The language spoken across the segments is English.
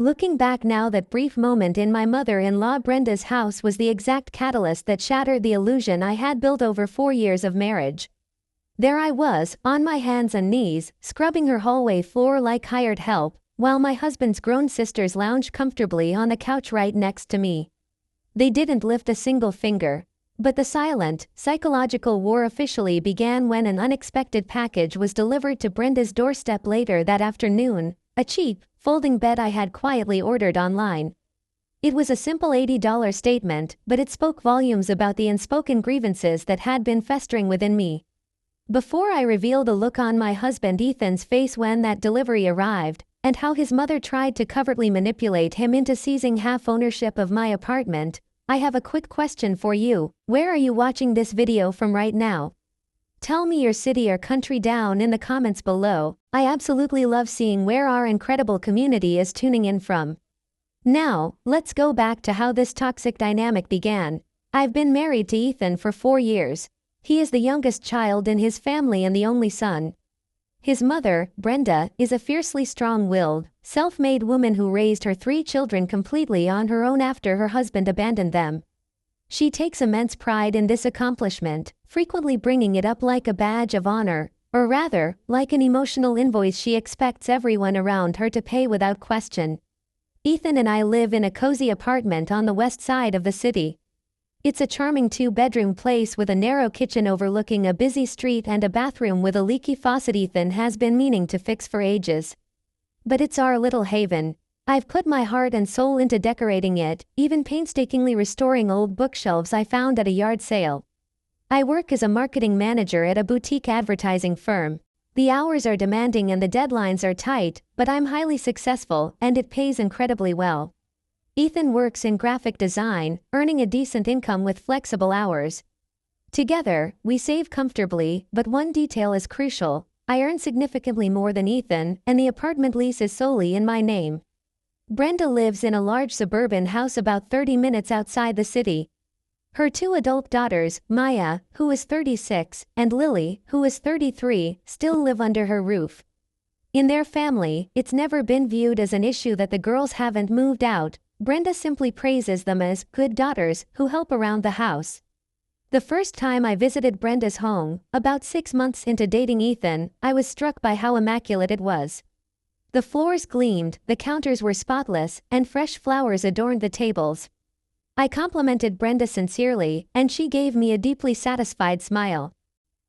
Looking back now, that brief moment in my mother-in-law Brenda's house was the exact catalyst that shattered the illusion I had built over 4 years of marriage. There I was, on my hands and knees, scrubbing her hallway floor like hired help, while my husband's grown sisters lounged comfortably on the couch right next to me. They didn't lift a single finger. But the silent, psychological war officially began when an unexpected package was delivered to Brenda's doorstep later that afternoon, a cheap, folding bed I had quietly ordered online. It was a simple $80 statement, but it spoke volumes about the unspoken grievances that had been festering within me. Before I reveal the look on my husband Ethan's face when that delivery arrived, and how his mother tried to covertly manipulate him into seizing half ownership of my apartment, I have a quick question for you. Where are you watching this video from right now? Tell me your city or country down in the comments below. I absolutely love seeing where our incredible community is tuning in from. Now, let's go back to how this toxic dynamic began. I've been married to Ethan for 4 years. He is the youngest child in his family and the only son. His mother, Brenda, is a fiercely strong-willed, self-made woman who raised her 3 children completely on her own after her husband abandoned them. She takes immense pride in this accomplishment, frequently bringing it up like a badge of honor, or rather, like an emotional invoice she expects everyone around her to pay without question. Ethan and I live in a cozy apartment on the west side of the city. It's a charming 2-bedroom place with a narrow kitchen overlooking a busy street and a bathroom with a leaky faucet Ethan has been meaning to fix for ages. But it's our little haven. I've put my heart and soul into decorating it, even painstakingly restoring old bookshelves I found at a yard sale. I work as a marketing manager at a boutique advertising firm. The hours are demanding and the deadlines are tight, but I'm highly successful and it pays incredibly well. Ethan works in graphic design, earning a decent income with flexible hours. Together, we save comfortably, but one detail is crucial. I earn significantly more than Ethan, and the apartment lease is solely in my name. Brenda lives in a large suburban house about 30 minutes outside the city. Her 2 adult daughters, Maya, who is 36, and Lily, who is 33, still live under her roof. In their family, it's never been viewed as an issue that the girls haven't moved out. Brenda simply praises them as good daughters who help around the house. The first time I visited Brenda's home, about 6 months into dating Ethan, I was struck by how immaculate it was. The floors gleamed, the counters were spotless, and fresh flowers adorned the tables. I complimented Brenda sincerely, and she gave me a deeply satisfied smile.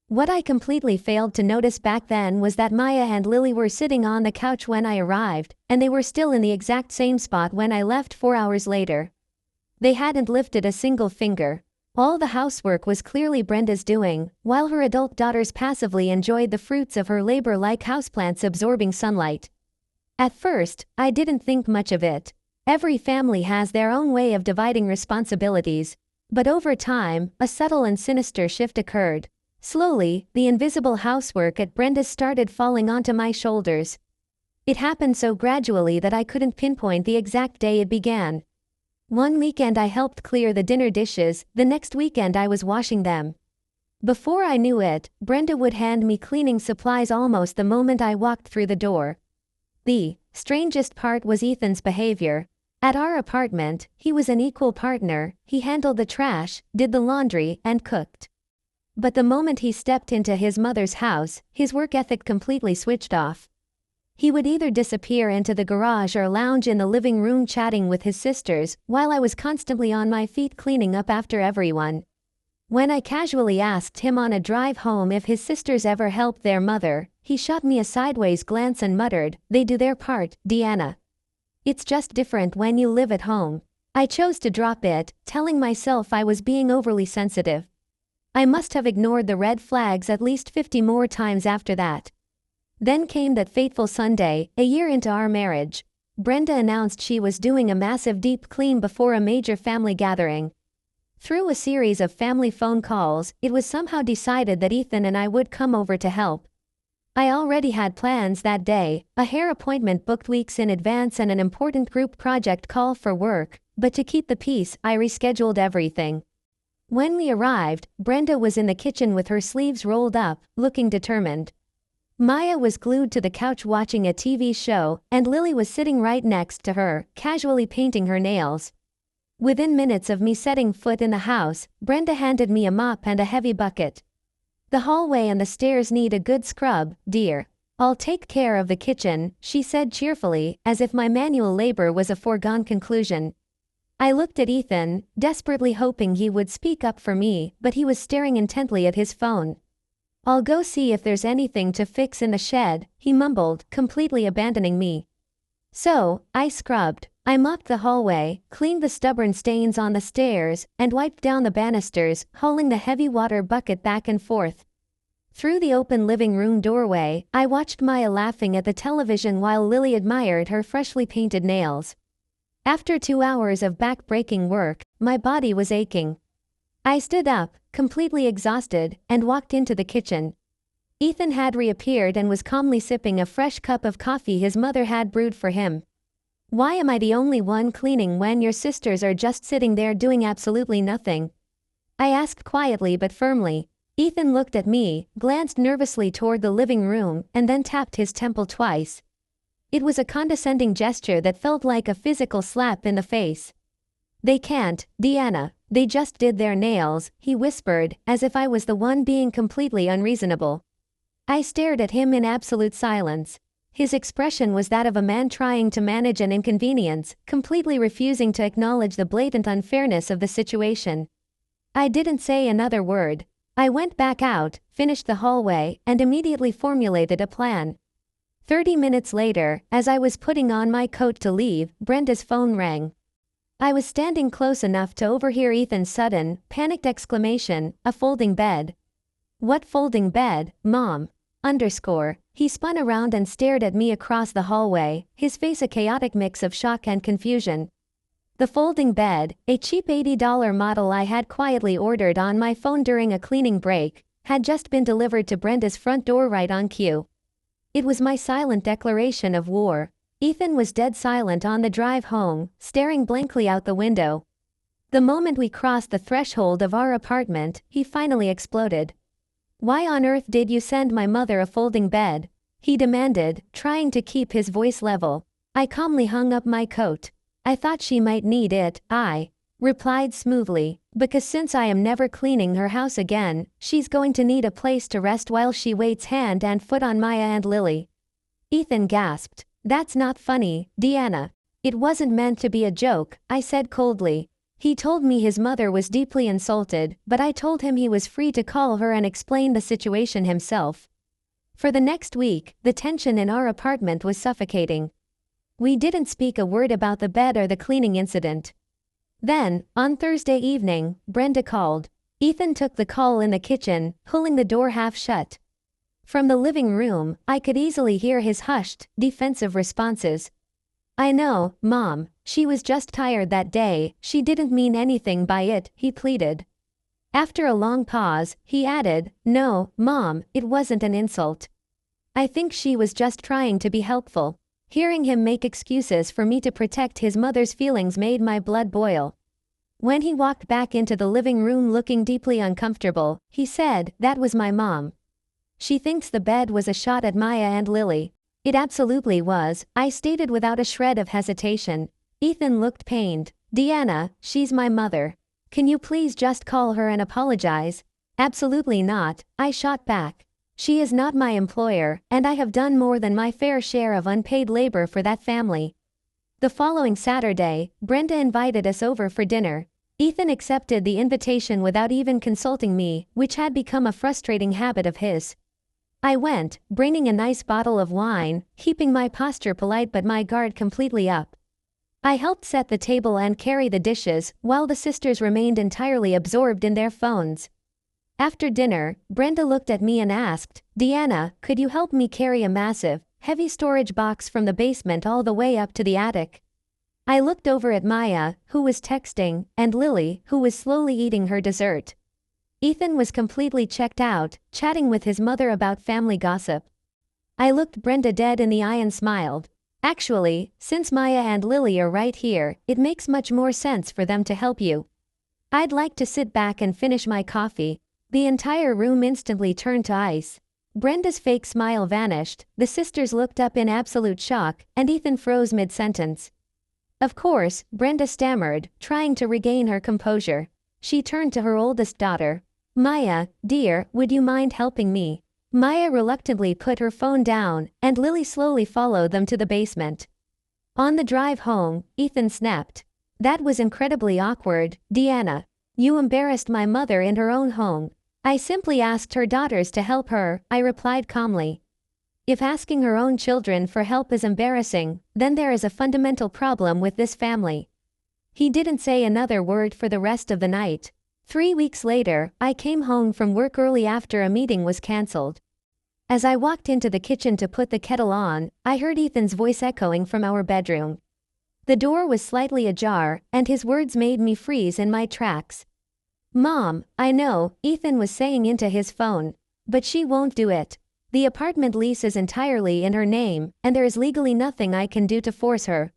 What I completely failed to notice back then was that Maya and Lily were sitting on the couch when I arrived, and they were still in the exact same spot when I left 4 hours later. They hadn't lifted a single finger. All the housework was clearly Brenda's doing, while her adult daughters passively enjoyed the fruits of her labor like houseplants absorbing sunlight. At first, I didn't think much of it. Every family has their own way of dividing responsibilities. But over time, a subtle and sinister shift occurred. Slowly, the invisible housework at Brenda's started falling onto my shoulders. It happened so gradually that I couldn't pinpoint the exact day it began. One weekend I helped clear the dinner dishes, the next weekend I was washing them. Before I knew it, Brenda would hand me cleaning supplies almost the moment I walked through the door. The strangest part was Ethan's behavior. At our apartment, he was an equal partner. He handled the trash, did the laundry, and cooked. But the moment he stepped into his mother's house, his work ethic completely switched off. He would either disappear into the garage or lounge in the living room chatting with his sisters, while I was constantly on my feet cleaning up after everyone. When I casually asked him on a drive home if his sisters ever helped their mother, he shot me a sideways glance and muttered, "They do their part, Deanna. It's just different when you live at home." I chose to drop it, telling myself I was being overly sensitive. I must have ignored the red flags at least 50 more times after that. Then came that fateful Sunday, a year into our marriage. Brenda announced she was doing a massive deep clean before a major family gathering. Through a series of family phone calls, it was somehow decided that Ethan and I would come over to help. I already had plans that day, a hair appointment booked weeks in advance and an important group project call for work, but to keep the peace, I rescheduled everything. When we arrived, Brenda was in the kitchen with her sleeves rolled up, looking determined. Maya was glued to the couch watching a TV show, and Lily was sitting right next to her, casually painting her nails. Within minutes of me setting foot in the house, Brenda handed me a mop and a heavy bucket. "The hallway and the stairs need a good scrub, dear. I'll take care of the kitchen," she said cheerfully, as if my manual labor was a foregone conclusion. I looked at Ethan, desperately hoping he would speak up for me, but he was staring intently at his phone. "I'll go see if there's anything to fix in the shed," he mumbled, completely abandoning me. So, I scrubbed. I mopped the hallway, cleaned the stubborn stains on the stairs, and wiped down the banisters, hauling the heavy water bucket back and forth. Through the open living room doorway, I watched Maya laughing at the television while Lily admired her freshly painted nails. After 2 hours of back-breaking work, my body was aching. I stood up, completely exhausted, and walked into the kitchen. Ethan had reappeared and was calmly sipping a fresh cup of coffee his mother had brewed for him. "Why am I the only one cleaning when your sisters are just sitting there doing absolutely nothing?" I asked quietly but firmly. Ethan looked at me, glanced nervously toward the living room, and then tapped his temple twice. It was a condescending gesture that felt like a physical slap in the face. "They can't, Deanna, they just did their nails," he whispered, as if I was the one being completely unreasonable. I stared at him in absolute silence. His expression was that of a man trying to manage an inconvenience, completely refusing to acknowledge the blatant unfairness of the situation. I didn't say another word. I went back out, finished the hallway, and immediately formulated a plan. 30 minutes later, as I was putting on my coat to leave, Brenda's phone rang. I was standing close enough to overhear Ethan's sudden, panicked exclamation, "A folding bed." "What folding bed, Mom?" He spun around and stared at me across the hallway, his face a chaotic mix of shock and confusion. The folding bed, a cheap $80 model I had quietly ordered on my phone during a cleaning break, had just been delivered to Brenda's front door right on cue. It was my silent declaration of war. Ethan was dead silent on the drive home, staring blankly out the window. The moment we crossed the threshold of our apartment, he finally exploded. "Why on earth did you send my mother a folding bed?" he demanded, trying to keep his voice level. I calmly hung up my coat. "I thought she might need it," I replied smoothly, "because since I am never cleaning her house again, she's going to need a place to rest while she waits hand and foot on Maya and Lily." Ethan gasped. "That's not funny, Deanna. It wasn't meant to be a joke," I said coldly. He told me his mother was deeply insulted, but I told him he was free to call her and explain the situation himself. For the next week, the tension in our apartment was suffocating. We didn't speak a word about the bed or the cleaning incident. Then, on Thursday evening, Brenda called. Ethan took the call in the kitchen, pulling the door half shut. From the living room, I could easily hear his hushed, defensive responses. "I know, Mom, she was just tired that day, she didn't mean anything by it," he pleaded. After a long pause, he added, "No, Mom, it wasn't an insult. I think she was just trying to be helpful." Hearing him make excuses for me to protect his mother's feelings made my blood boil. When he walked back into the living room looking deeply uncomfortable, he said, "That was my mom. She thinks the bed was a shot at Maya and Lily." "It absolutely was," I stated without a shred of hesitation. Ethan looked pained. "Deanna, she's my mother. Can you please just call her and apologize?" "Absolutely not," I shot back. "She is not my employer, and I have done more than my fair share of unpaid labor for that family." The following Saturday, Brenda invited us over for dinner. Ethan accepted the invitation without even consulting me, which had become a frustrating habit of his. I went, bringing a nice bottle of wine, keeping my posture polite but my guard completely up. I helped set the table and carry the dishes, while the sisters remained entirely absorbed in their phones. After dinner, Brenda looked at me and asked, "Deanna, could you help me carry a massive, heavy storage box from the basement all the way up to the attic?" I looked over at Maya, who was texting, and Lily, who was slowly eating her dessert. Ethan was completely checked out, chatting with his mother about family gossip. I looked Brenda dead in the eye and smiled. "Actually, since Maya and Lily are right here, it makes much more sense for them to help you. I'd like to sit back and finish my coffee." The entire room instantly turned to ice. Brenda's fake smile vanished, the sisters looked up in absolute shock, and Ethan froze mid-sentence. Of course, Brenda stammered, trying to regain her composure. She turned to her oldest daughter. Maya, dear, would you mind helping me? Maya reluctantly put her phone down, and Lily slowly followed them to the basement. On the drive home, Ethan snapped. That was incredibly awkward, Deanna. You embarrassed my mother in her own home. I simply asked her daughters to help her, I replied calmly. If asking her own children for help is embarrassing, then there is a fundamental problem with this family. He didn't say another word for the rest of the night. 3 weeks later, I came home from work early after a meeting was cancelled. As I walked into the kitchen to put the kettle on, I heard Ethan's voice echoing from our bedroom. The door was slightly ajar, and his words made me freeze in my tracks. Mom, I know, Ethan was saying into his phone. But she won't do it. The apartment lease is entirely in her name, and there is legally nothing I can do to force her.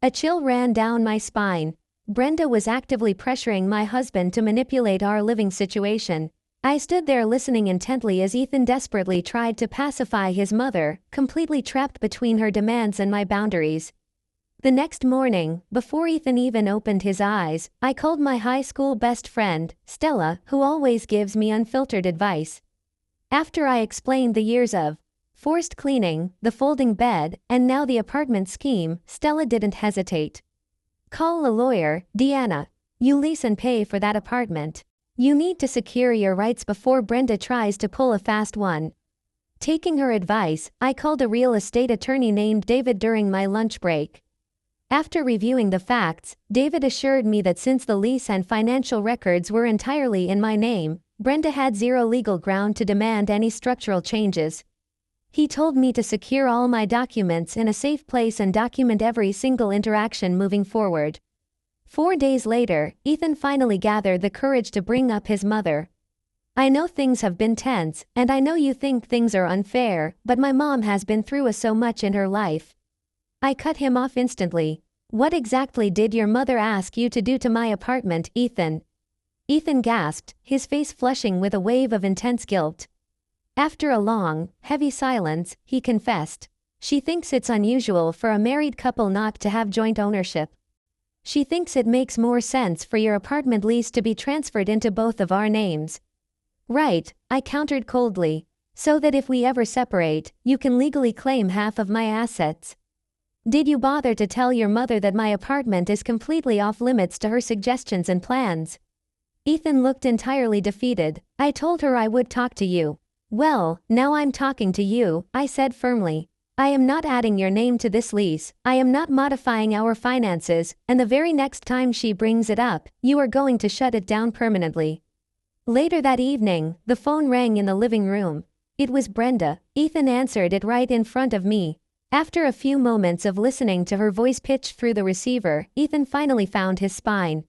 A chill ran down my spine. Brenda was actively pressuring my husband to manipulate our living situation. I stood there listening intently as Ethan desperately tried to pacify his mother, completely trapped between her demands and my boundaries. The next morning, before Ethan even opened his eyes, I called my high school best friend, Stella, who always gives me unfiltered advice. After I explained the years of forced cleaning, the folding bed, and now the apartment scheme, Stella didn't hesitate. Call a lawyer, Deanna. You lease and pay for that apartment. You need to secure your rights before Brenda tries to pull a fast one. Taking her advice, I called a real estate attorney named David during my lunch break. After reviewing the facts, David assured me that since the lease and financial records were entirely in my name, Brenda had zero legal ground to demand any structural changes. He told me to secure all my documents in a safe place and document every single interaction moving forward. 4 days later, Ethan finally gathered the courage to bring up his mother. I know things have been tense, and I know you think things are unfair, but my mom has been through so much in her life. I cut him off instantly. What exactly did your mother ask you to do to my apartment, Ethan? Ethan gasped, his face flushing with a wave of intense guilt. After a long, heavy silence, he confessed. She thinks it's unusual for a married couple not to have joint ownership. She thinks it makes more sense for your apartment lease to be transferred into both of our names. Right, I countered coldly. So that if we ever separate, you can legally claim half of my assets. Did you bother to tell your mother that my apartment is completely off limits to her suggestions and plans? Ethan looked entirely defeated. I told her I would talk to you. Well, now I'm talking to you, I said firmly. I am not adding your name to this lease, I am not modifying our finances, and the very next time she brings it up, you are going to shut it down permanently. Later that evening, the phone rang in the living room. It was Brenda. Ethan answered it right in front of me. After a few moments of listening to her voice pitched through the receiver, Ethan finally found his spine.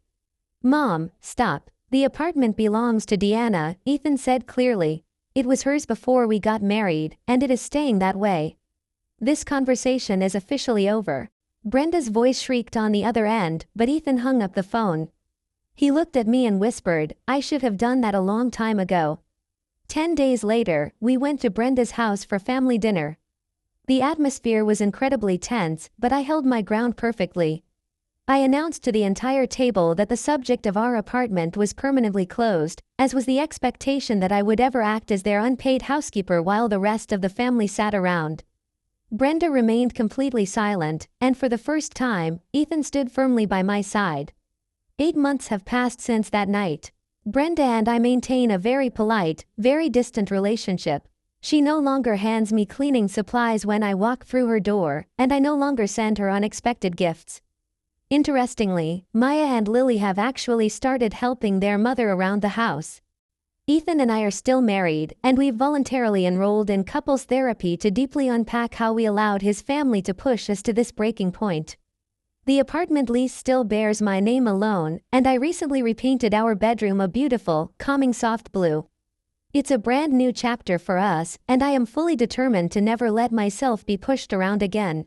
Mom, stop. The apartment belongs to Deanna, Ethan said clearly. It was hers before we got married, and it is staying that way. This conversation is officially over. Brenda's voice shrieked on the other end, but Ethan hung up the phone. He looked at me and whispered, I should have done that a long time ago. 10 days later, we went to Brenda's house for family dinner. The atmosphere was incredibly tense, but I held my ground perfectly. I announced to the entire table that the subject of our apartment was permanently closed, as was the expectation that I would ever act as their unpaid housekeeper while the rest of the family sat around. Brenda remained completely silent, and for the first time, Ethan stood firmly by my side. 8 months have passed since that night. Brenda and I maintain a very polite, very distant relationship. She no longer hands me cleaning supplies when I walk through her door, and I no longer send her unexpected gifts. Interestingly, Maya and Lily have actually started helping their mother around the house. Ethan and I are still married, and we've voluntarily enrolled in couples therapy to deeply unpack how we allowed his family to push us to this breaking point. The apartment lease still bears my name alone, and I recently repainted our bedroom a beautiful, calming soft blue. It's a brand new chapter for us, and I am fully determined to never let myself be pushed around again.